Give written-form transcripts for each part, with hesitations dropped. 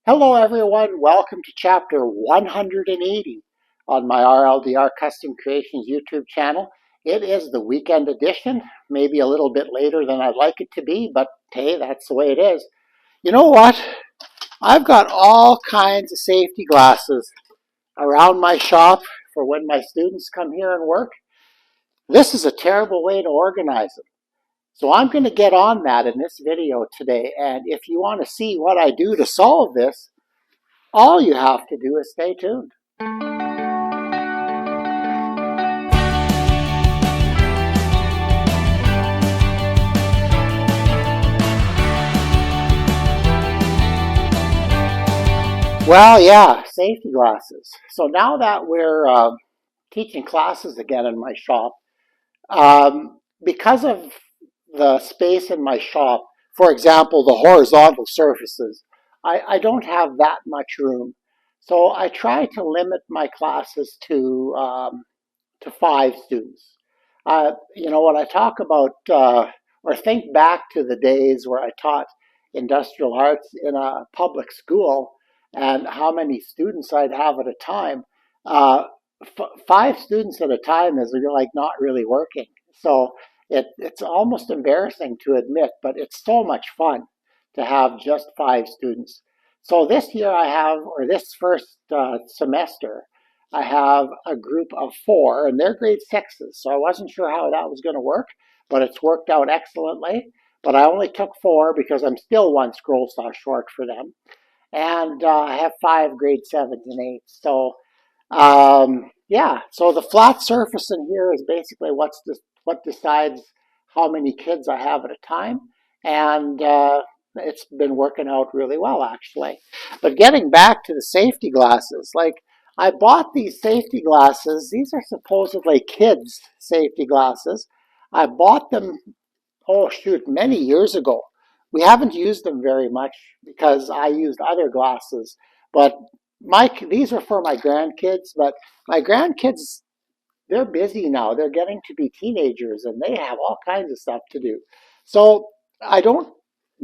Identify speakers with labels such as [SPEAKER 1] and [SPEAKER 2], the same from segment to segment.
[SPEAKER 1] Hello, everyone. Welcome to chapter 180 on my RLDR Custom Creations YouTube channel. It is the weekend edition, maybe a little bit later than I'd like it to be, but hey, that's the way it is. You know what? I've got all kinds of safety glasses around my shop for when my students come here and work. This is a terrible way to organize them. So I'm going to get on that in this video today, and if you want to see what I do to solve this, all you have to do is stay tuned. Well, yeah, safety glasses. So now that we're teaching classes again in my shop, because of the space in my shop, for example, the horizontal surfaces, I don't have that much room. So I try to limit my classes to 5 students. When I talk about or think back to the days where I taught industrial arts in a public school and how many students I'd have at a time, uh, 5 students at a time is like not really working. So it's almost embarrassing to admit, but it's so much fun to have just 5 students. So this year I have, or this first semester, I have a group of 4, and they're grade 6s. So I wasn't sure how that was going to work, but it's worked out excellently. But I only took 4 because I'm still one scroll saw short for them. And I have 5 grade 7s and 8s. So yeah, so the flat surface in here is basically what decides how many kids I have at a time. And it's been working out really well, actually. But getting back to the safety glasses, like I bought these safety glasses. These are supposedly kids' safety glasses. I bought them, oh shoot, many years ago. We haven't used them very much because I used other glasses. But these are for my grandkids, but my grandkids, they're busy now. They're getting to be teenagers and they have all kinds of stuff to do. So I don't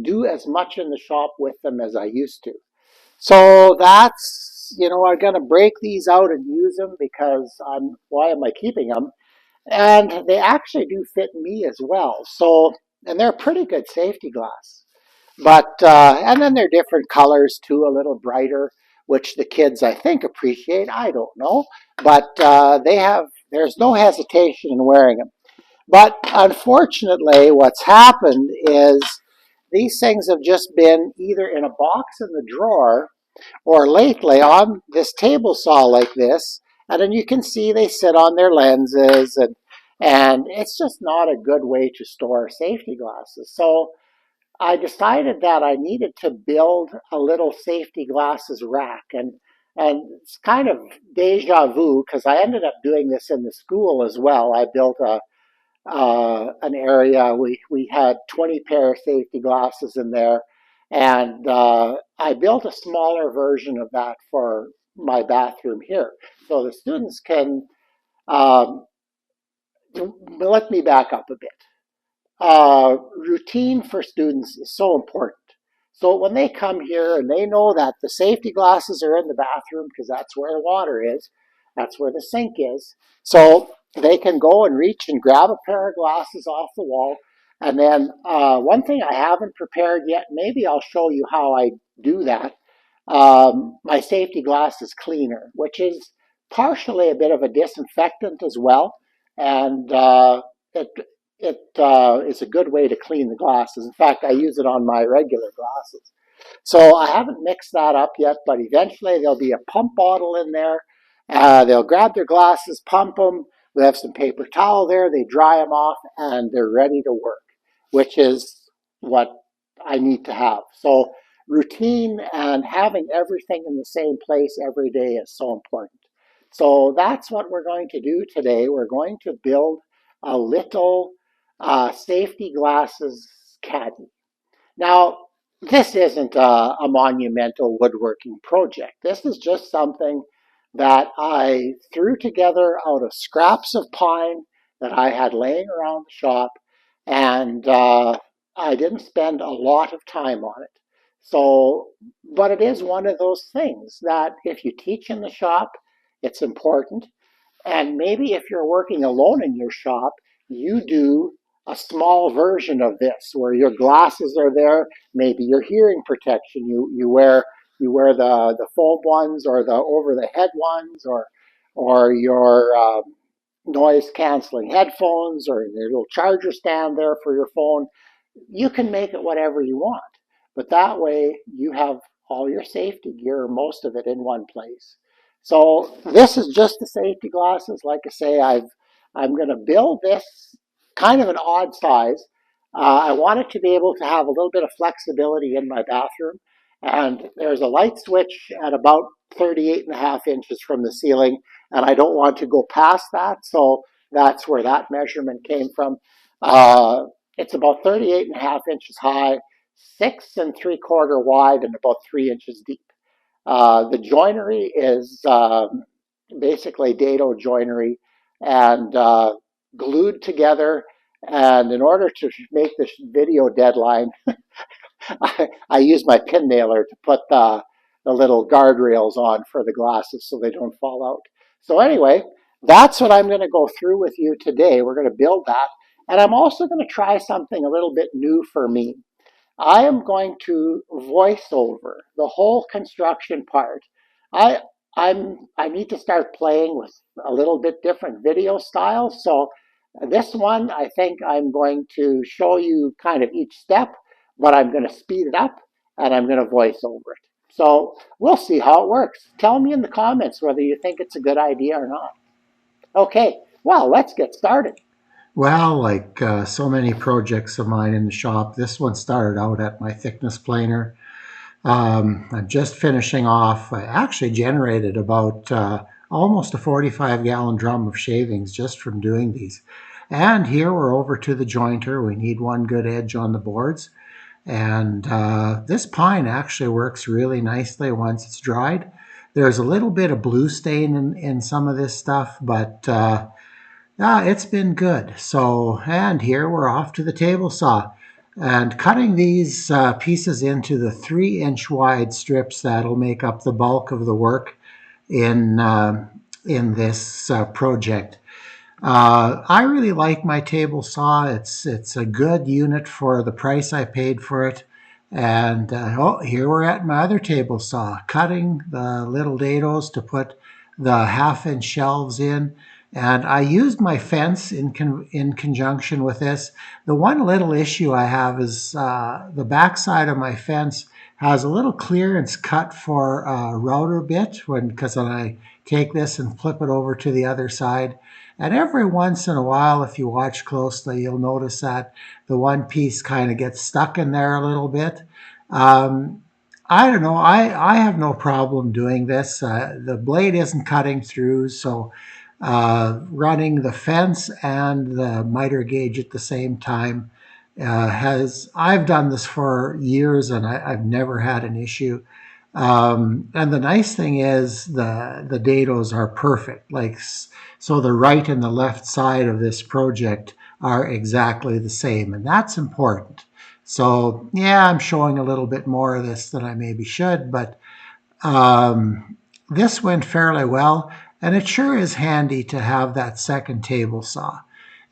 [SPEAKER 1] do as much in the shop with them as I used to. So I'm going to break these out and use them because why am I keeping them? And they actually do fit me as well. So, and they're a pretty good safety glass. But, and then they're different colors too, a little brighter, which the kids I think appreciate. I don't know. But there's no hesitation in wearing them. But unfortunately, what's happened is these things have just been either in a box in the drawer or lately on this table saw like this, and then you can see they sit on their lenses, and it's just not a good way to store safety glasses. So I decided that I needed to build a little safety glasses rack, and it's kind of deja vu because I ended up doing this in the school as well. I built an area. We had 20 pair of safety glasses in there, and I built a smaller version of that for my bathroom here. So the students can, um, let me back up a bit. Routine for students is so important. So when they come here and they know that the safety glasses are in the bathroom because that's where the water is, that's where the sink is. So they can go and reach and grab a pair of glasses off the wall. And then one thing I haven't prepared yet, maybe I'll show you how I do that. My safety glasses cleaner, which is partially a bit of a disinfectant as well. And it is a good way to clean the glasses. In fact, I use it on my regular glasses. So I haven't mixed that up yet, but eventually there'll be a pump bottle in there. They'll grab their glasses, pump them. We have some paper towel there. They dry them off, and they're ready to work, which is what I need to have. So routine and having everything in the same place every day is so important. So that's what we're going to do today. We're going to build a little safety glasses caddy. Now, this isn't a monumental woodworking project. This is just something that I threw together out of scraps of pine that I had laying around the shop, and I didn't spend a lot of time on it. So, but it is one of those things that if you teach in the shop, it's important. And maybe if you're working alone in your shop, you do a small version of this where your glasses are there, maybe your hearing protection. You wear the foam ones or the over the head ones or your noise canceling headphones or your little charger stand there for your phone. You can make it whatever you want, but that way you have all your safety gear, most of it in one place. So this is just the safety glasses. Like I say, I'm going to build this kind of an odd size. I want it to be able to have a little bit of flexibility in my bathroom. And there's a light switch at about 38 and a half inches from the ceiling. And I don't want to go past that. So that's where that measurement came from. It's about 38 and a half inches high, 6 3/4 wide, and about 3 inches deep. The joinery is basically dado joinery and glued together. And in order to make this video deadline, I use my pin nailer to put the little guardrails on for the glasses so they don't fall out. So anyway, that's what I'm going to go through with you today. We're going to build that. And I'm also going to try something a little bit new for me. I am going to voice over the whole construction part. I I need to start playing with a little bit different video styles. So this one, I think I'm going to show you kind of each step, but I'm going to speed it up and I'm going to voice over it. So we'll see how it works. Tell me in the comments whether you think it's a good idea or not. Okay, well, let's get started.
[SPEAKER 2] Well, like so many projects of mine in the shop, this one started out at my thickness planer. I'm just finishing off. I actually generated about almost a 45-gallon drum of shavings just from doing these. And here we're over to the jointer. We need one good edge on the boards. And this pine actually works really nicely once it's dried. There's a little bit of blue stain in some of this stuff, but it's been good. So, and here we're off to the table saw and cutting these pieces into the 3-inch wide strips that'll make up the bulk of the work in in this project. I really like my table saw. It's a good unit for the price I paid for it. And here we're at my other table saw, cutting the little dados to put the 1/2-inch shelves in. And I used my fence in conjunction with this. The one little issue I have is the backside of my fence has a little clearance cut for a router bit because when I take this and flip it over to the other side. And every once in a while, if you watch closely, you'll notice that the one piece kind of gets stuck in there a little bit. Um, I don't know. I have no problem doing this. The blade isn't cutting through, so running the fence and the miter gauge at the same time has I've done this for years and I've never had an issue. And the nice thing is the dados are perfect. Like so, the right and the left side of this project are exactly the same, and that's important. So yeah, I'm showing a little bit more of this than I maybe should, but this went fairly well, and it sure is handy to have that second table saw.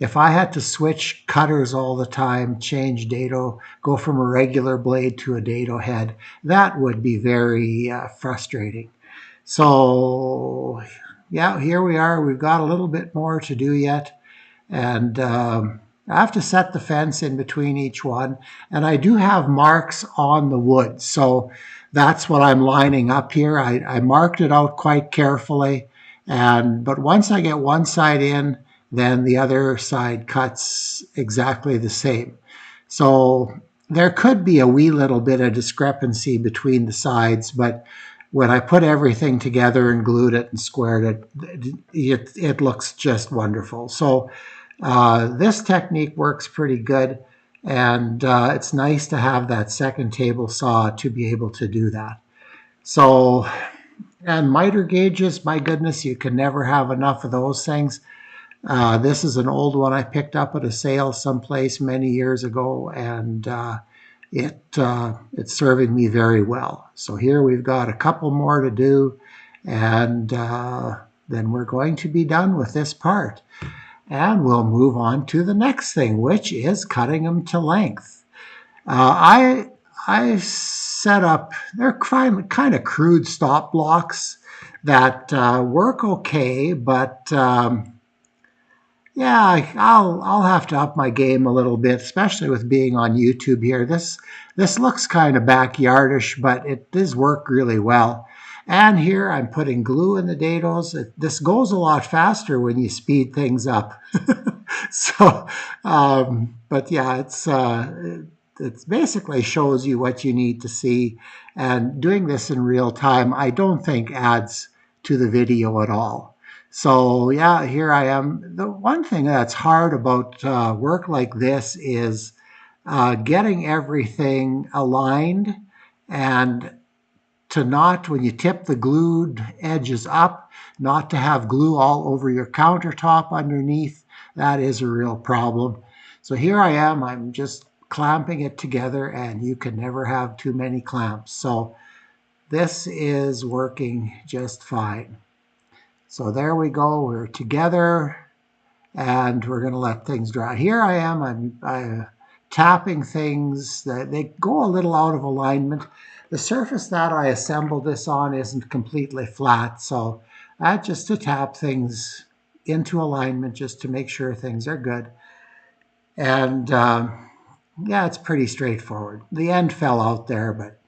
[SPEAKER 2] If I had to switch cutters all the time, change dado, go from a regular blade to a dado head, that would be very frustrating. So, yeah, here we are. We've got a little bit more to do yet. And I have to set the fence in between each one. And I do have marks on the wood. So that's what I'm lining up here. I marked it out quite carefully. But once I get one side in, then the other side cuts exactly the same. So there could be a wee little bit of discrepancy between the sides, but when I put everything together and glued it and squared it looks just wonderful. So this technique works pretty good, and it's nice to have that second table saw to be able to do that. So, and miter gauges, my goodness, you can never have enough of those things. This is an old one I picked up at a sale someplace many years ago, and it's serving me very well. So here we've got a couple more to do, and then we're going to be done with this part. And we'll move on to the next thing, which is cutting them to length. I set up, they're kind of crude stop blocks that work okay, but yeah, I'll have to up my game a little bit, especially with being on YouTube here. This looks kind of backyardish, but it does work really well. And here I'm putting glue in the dados. This goes a lot faster when you speed things up. So, but yeah, it's basically shows you what you need to see. And doing this in real time, I don't think adds to the video at all. So yeah, here I am. The one thing that's hard about work like this is getting everything aligned and to not, when you tip the glued edges up, not to have glue all over your countertop underneath. That is a real problem. So here I am, I'm just clamping it together, and you can never have too many clamps. So this is working just fine. So there we go, we're together, and we're going to let things dry. Here I am, I'm tapping things that they go a little out of alignment. The surface that I assembled this on isn't completely flat, so just to tap things into alignment just to make sure things are good. And yeah, it's pretty straightforward. The end fell out there, but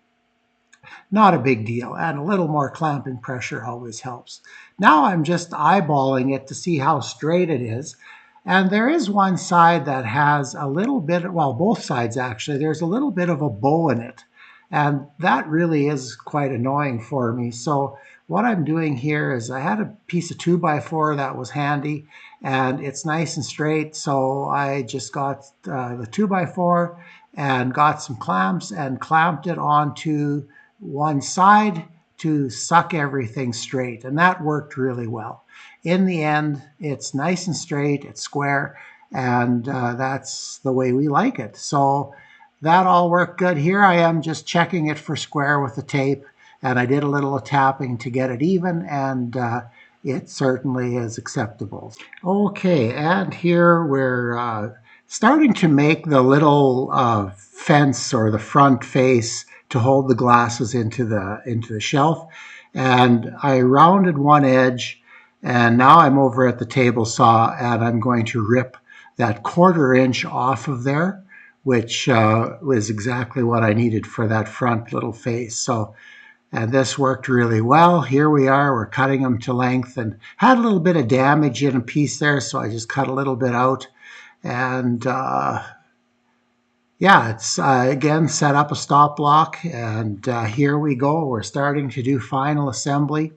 [SPEAKER 2] not a big deal, and a little more clamping pressure always helps. Now I'm just eyeballing it to see how straight it is. And there is one side that has a little bit, well, both sides actually, there's a little bit of a bow in it. And that really is quite annoying for me. So what I'm doing here is I had a piece of 2x4 that was handy, and it's nice and straight. So I just got the 2x4 and got some clamps and clamped it onto one side to suck everything straight, and that worked really well. In the end, it's nice and straight, it's square, and that's the way we like it. So that all worked good. Here I am just checking it for square with the tape, and I did a little tapping to get it even, and it certainly is acceptable. Okay, and here we're starting to make the little fence or the front face to hold the glasses into the shelf. And I rounded one edge, and now I'm over at the table saw, and I'm going to rip that 1/4 inch off of there, which was exactly what I needed for that front little face. So, and this worked really well. Here we are, we're cutting them to length, and had a little bit of damage in a piece there, so I just cut a little bit out. And yeah, it's again set up a stop block, and here we go. We're starting to do final assembly.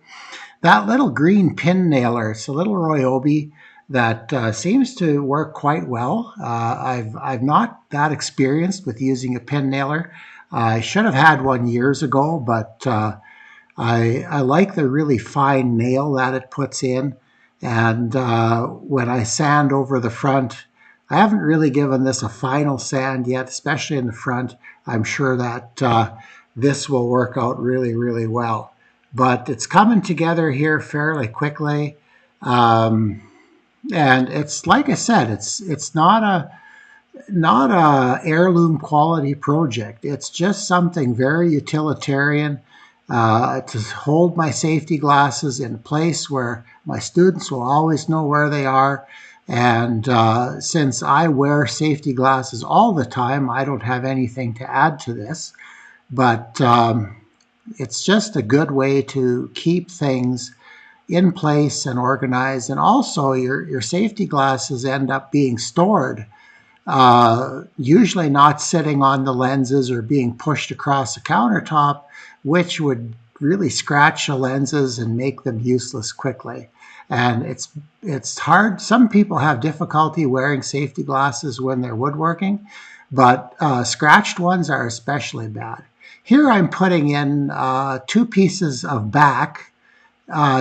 [SPEAKER 2] That little green pin nailer, it's a little Ryobi that seems to work quite well. I've not that experienced with using a pin nailer. I should have had one years ago, but I like the really fine nail that it puts in. And when I sand over the front, I haven't really given this a final sand yet, especially in the front. I'm sure that this will work out really, really well. But it's coming together here fairly quickly. And it's like I said, it's not a heirloom quality project. It's just something very utilitarian to hold my safety glasses in a place where my students will always know where they are. And since I wear safety glasses all the time, I don't have anything to add to this. But it's just a good way to keep things in place and organized. And also your safety glasses end up being stored, usually not sitting on the lenses or being pushed across the countertop, which would really scratch the lenses and make them useless quickly. And it's hard. Some people have difficulty wearing safety glasses when they're woodworking, but scratched ones are especially bad. Here I'm putting in 2 pieces of back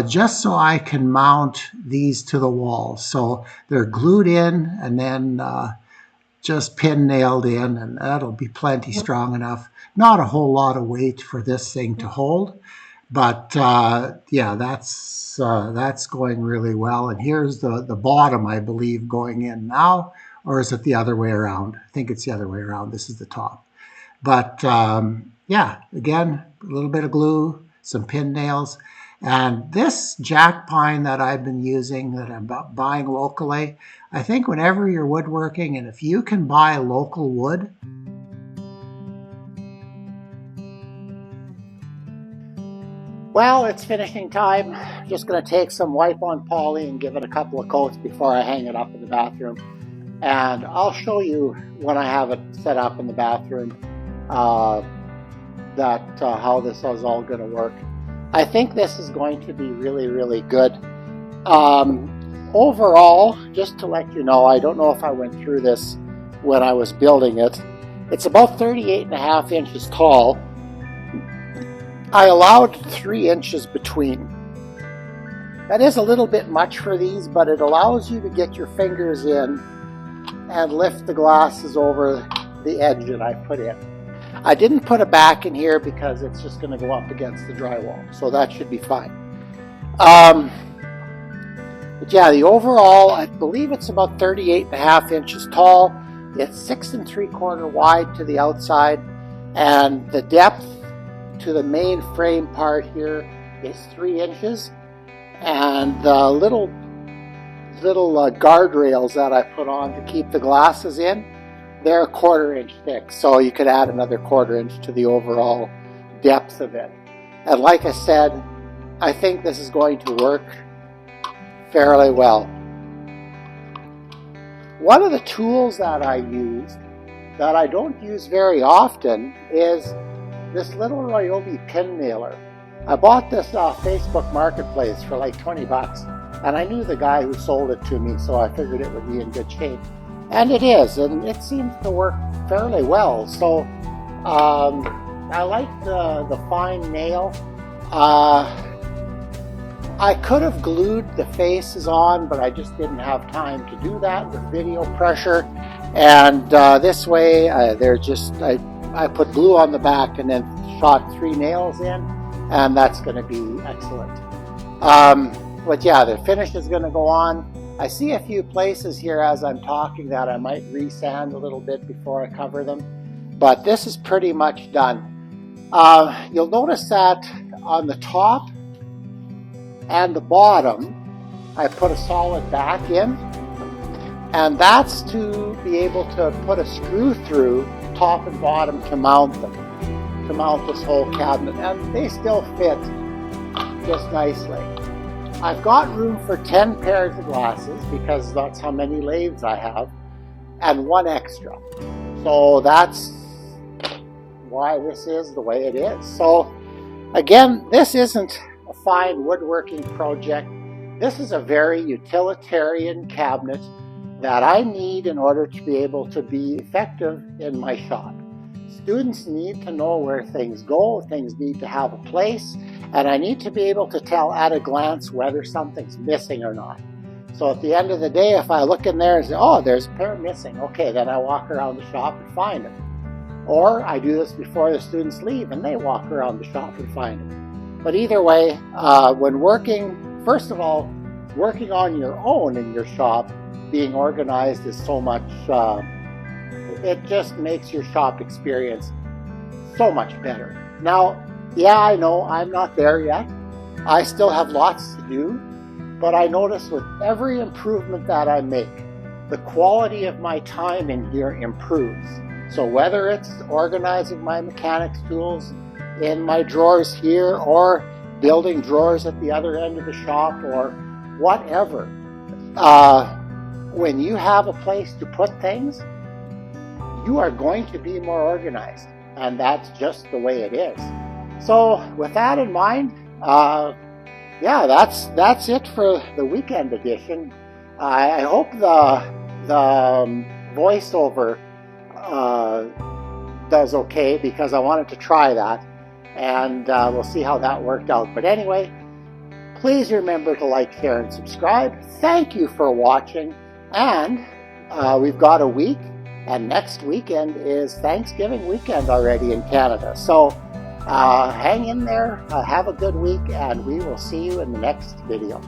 [SPEAKER 2] just so I can mount these to the wall. So they're glued in, and then just pin nailed in, and that'll be plenty strong enough. Not a whole lot of weight for this thing to hold, but yeah, that's going really well. And here's the bottom, I believe, going in now, or is it the other way around? I think it's the other way around. This is the top. But yeah, again, a little bit of glue, some pin nails. And this jack pine that I've been using, that I'm buying locally, I think whenever you're woodworking, and if you can buy local wood,
[SPEAKER 1] Well, it's finishing time. Just going to take some wipe-on poly and give it a couple of coats before I hang it up in the bathroom. And I'll show you when I have it set up in the bathroom how this is all going to work. I think this is going to be really, really good. Overall, just to let you know, I don't know if I went through this when I was building it. It's about 38.5 inches tall. I allowed 3 inches between. That is a little bit much for these, but it allows you to get your fingers in and lift the glasses over the edge that I put in. I didn't put a back in here because it's just going to go up against the drywall, so that should be fine. But yeah, the overall, I believe it's about 38.5 inches tall. It's 6 3/4 wide to the outside, and the depth to the main frame part here is 3 inches, and the little guardrails that I put on to keep the glasses in, they're 1/4 inch thick, so you could add another 1/4 inch to the overall depth of it. And like I said, I think this is going to work fairly well. One of the tools that I used that I don't use very often is this little Ryobi pin nailer. I bought this off Facebook Marketplace for like 20 bucks, and I knew the guy who sold it to me, so I figured it would be in good shape. And it is, and it seems to work fairly well. So I like the fine nail. I could have glued the faces on, but I just didn't have time to do that with video pressure. And this way, I put glue on the back and then shot 3 nails in, and that's going to be excellent. But yeah, the finish is going to go on. I see a few places here as I'm talking that I might resand a little bit before I cover them, but this is pretty much done. You'll notice that on the top and the bottom, I put a solid back in, and that's to be able to put a screw through top and bottom to mount them, to mount this whole cabinet, and they still fit just nicely. I've got room for 10 pairs of glasses because that's how many lathes I have, and 1 extra. So that's why this is the way it is. So again, this isn't a fine woodworking project. This is a very utilitarian cabinet that I need in order to be able to be effective in my shop. Students need to know where things go, things need to have a place, and I need to be able to tell at a glance whether something's missing or not. So at the end of the day, if I look in there and say, oh, there's a pair missing, okay, then I walk around the shop and find them. Or I do this before the students leave and they walk around the shop and find them. But either way, when working, first of all, working on your own in your shop, being organized is so much, it just makes your shop experience so much better. Now, yeah, I know I'm not there yet. I still have lots to do, but I notice with every improvement that I make, the quality of my time in here improves. So whether it's organizing my mechanics tools in my drawers here, or building drawers at the other end of the shop, or whatever, when you have a place to put things, you are going to be more organized, and that's just the way it is. So with that in mind, yeah, that's it for the weekend edition. I hope the voiceover does okay, because I wanted to try that, and we'll see how that worked out. But anyway, please remember to like, share, and subscribe. Thank you for watching, and we've got a week And next weekend is Thanksgiving weekend already in Canada. So hang in there, have a good week, and we will see you in the next video.